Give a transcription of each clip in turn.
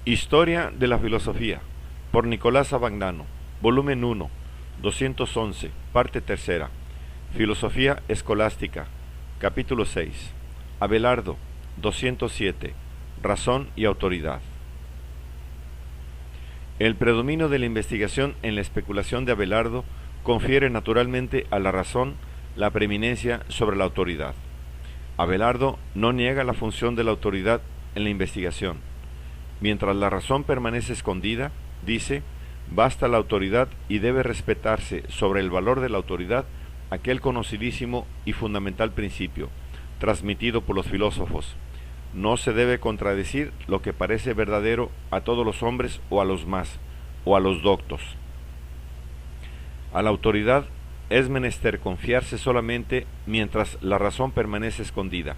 Historia de la filosofía, por Nicolás Abagnano, volumen 1, 211, parte tercera. Filosofía escolástica, capítulo 6. Abelardo, 207. Razón y autoridad. El predominio de la investigación en la especulación de Abelardo confiere naturalmente a la razón la preeminencia sobre la autoridad. Abelardo no niega la función de la autoridad en la investigación. Mientras la razón permanece escondida, dice, basta la autoridad y debe respetarse sobre el valor de la autoridad aquel conocidísimo y fundamental principio, transmitido por los filósofos. No se debe contradecir lo que parece verdadero a todos los hombres o a los más, o a los doctos. A la autoridad es menester confiarse solamente mientras la razón permanece escondida,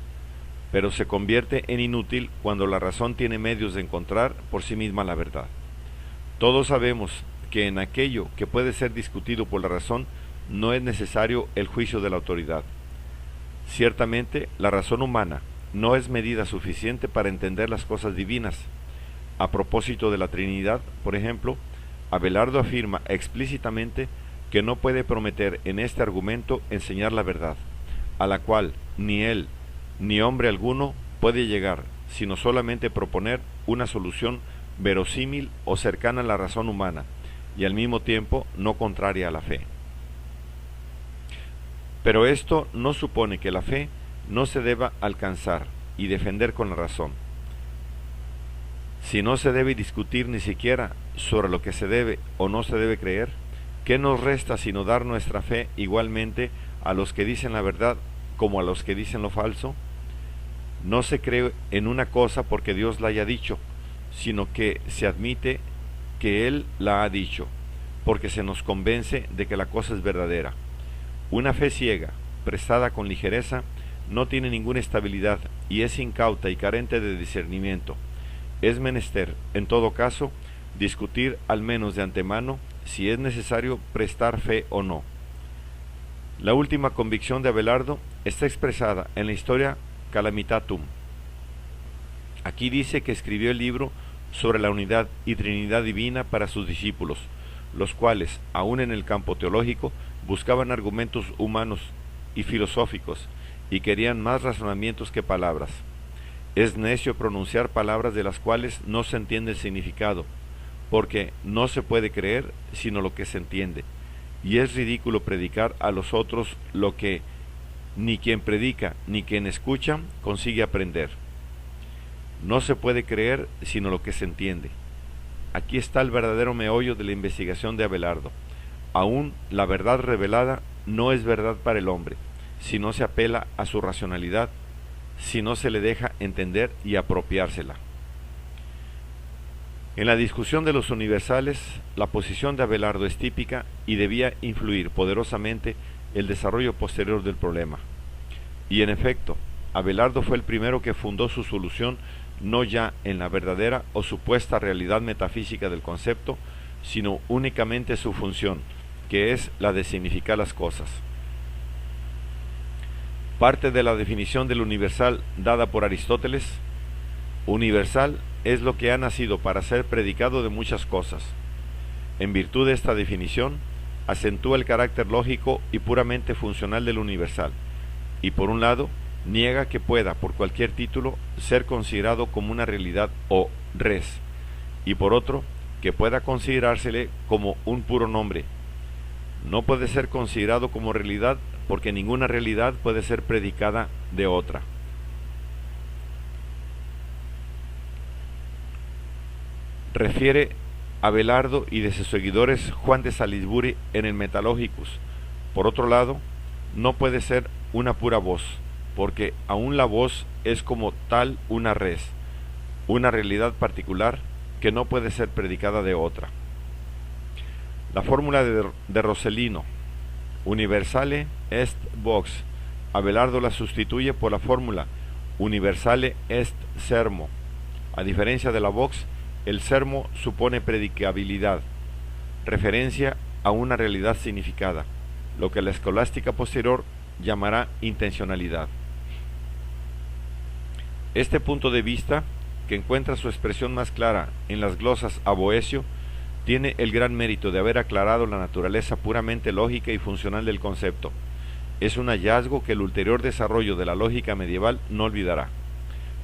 pero se convierte en inútil cuando la razón tiene medios de encontrar por sí misma la verdad. Todos sabemos que en aquello que puede ser discutido por la razón no es necesario el juicio de la autoridad. Ciertamente, la razón humana no es medida suficiente para entender las cosas divinas. A propósito de la Trinidad, por ejemplo, Abelardo afirma explícitamente que no puede prometer en este argumento enseñar la verdad, a la cual ni él ni hombre alguno puede llegar, sino solamente proponer una solución verosímil o cercana a la razón humana, y al mismo tiempo no contraria a la fe. Pero esto no supone que la fe no se deba alcanzar y defender con la razón. Si no se debe discutir ni siquiera sobre lo que se debe o no se debe creer, ¿qué nos resta sino dar nuestra fe igualmente a los que dicen la verdad como a los que dicen lo falso? No se cree en una cosa porque Dios la haya dicho, sino que se admite que Él la ha dicho, porque se nos convence de que la cosa es verdadera. Una fe ciega, prestada con ligereza, no tiene ninguna estabilidad y es incauta y carente de discernimiento. Es menester, en todo caso, discutir al menos de antemano si es necesario prestar fe o no. La última convicción de Abelardo está expresada en la Historia Calamitatum. Aquí dice que escribió el libro sobre la unidad y Trinidad divina para sus discípulos, los cuales, aun en el campo teológico, buscaban argumentos humanos y filosóficos, y querían más razonamientos que palabras. Es necio pronunciar palabras de las cuales no se entiende el significado, porque no se puede creer sino lo que se entiende, y es ridículo predicar a los otros lo que ni quien predica ni quien escucha consigue aprender. No se puede creer sino lo que se entiende. Aquí está el verdadero meollo de la investigación de Abelardo. Aún la verdad revelada no es verdad para el hombre, si no se apela a su racionalidad, si no se le deja entender y apropiársela. En la discusión de los universales, la posición de Abelardo es típica y debía influir poderosamente el desarrollo posterior del problema. Y en efecto, Abelardo fue el primero que fundó su solución no ya en la verdadera o supuesta realidad metafísica del concepto, sino únicamente su función, que es la de significar las cosas. Parte de la definición del universal dada por Aristóteles: universal es lo que ha nacido para ser predicado de muchas cosas. En virtud de esta definición, acentúa el carácter lógico y puramente funcional del universal, y por un lado, niega que pueda, por cualquier título, ser considerado como una realidad o res, y por otro, que pueda considerársele como un puro nombre. No puede ser considerado como realidad porque ninguna realidad puede ser predicada de otra. Refiere Abelardo y de sus seguidores Juan de Salisbury en el Metalogicus. Por otro lado, no puede ser una pura voz, porque aún la voz es como tal una res, una realidad particular que no puede ser predicada de otra. La fórmula de Rossellino, universale est vox, Abelardo la sustituye por la fórmula universale est sermo. A diferencia de la vox, el sermo supone predicabilidad, referencia a una realidad significada, lo que la escolástica posterior llamará intencionalidad. Este punto de vista que encuentra su expresión más clara en las glosas a Boecio, tiene el gran mérito de haber aclarado la naturaleza puramente lógica y funcional del concepto. Es un hallazgo que el ulterior desarrollo de la lógica medieval no olvidará.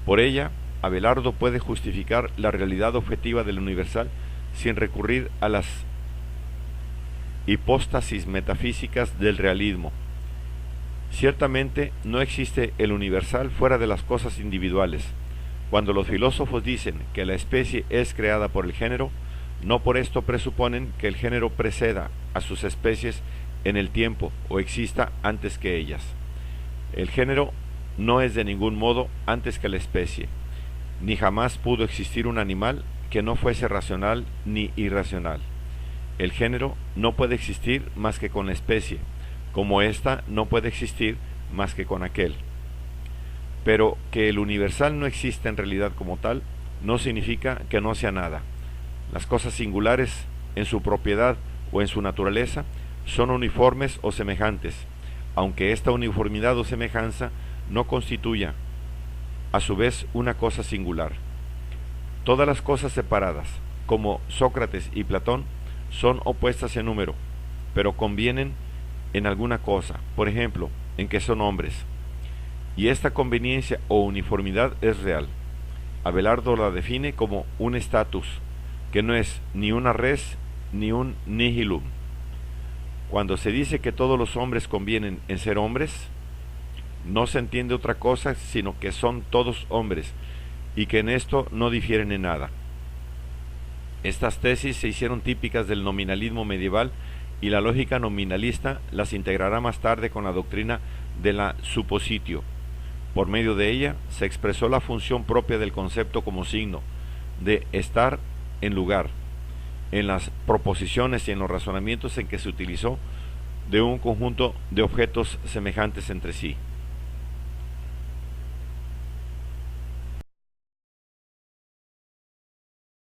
Por ella, Abelardo puede justificar la realidad objetiva del universal sin recurrir a las hipóstasis metafísicas del realismo. Ciertamente no existe el universal fuera de las cosas individuales. Cuando los filósofos dicen que la especie es creada por el género, no por esto presuponen que el género preceda a sus especies en el tiempo o exista antes que ellas. El género no es de ningún modo antes que la especie, ni jamás pudo existir un animal que no fuese racional ni irracional. El género no puede existir más que con la especie, como ésta no puede existir más que con aquel. Pero que el universal no exista en realidad como tal, no significa que no sea nada. Las cosas singulares, en su propiedad o en su naturaleza, son uniformes o semejantes, aunque esta uniformidad o semejanza no constituya, a su vez, una cosa singular. Todas las cosas separadas, como Sócrates y Platón, son opuestas en número, pero convienen en alguna cosa, por ejemplo, en que son hombres. Y esta conveniencia o uniformidad es real. Abelardo la define como un status, que no es ni una res ni un nihilum. Cuando se dice que todos los hombres convienen en ser hombres, no se entiende otra cosa sino que son todos hombres y que en esto no difieren en nada. Estas tesis se hicieron típicas del nominalismo medieval y la lógica nominalista las integrará más tarde con la doctrina de la suppositio. Por medio de ella se expresó la función propia del concepto como signo, de estar en lugar, en las proposiciones y en los razonamientos en que se utilizó de un conjunto de objetos semejantes entre sí.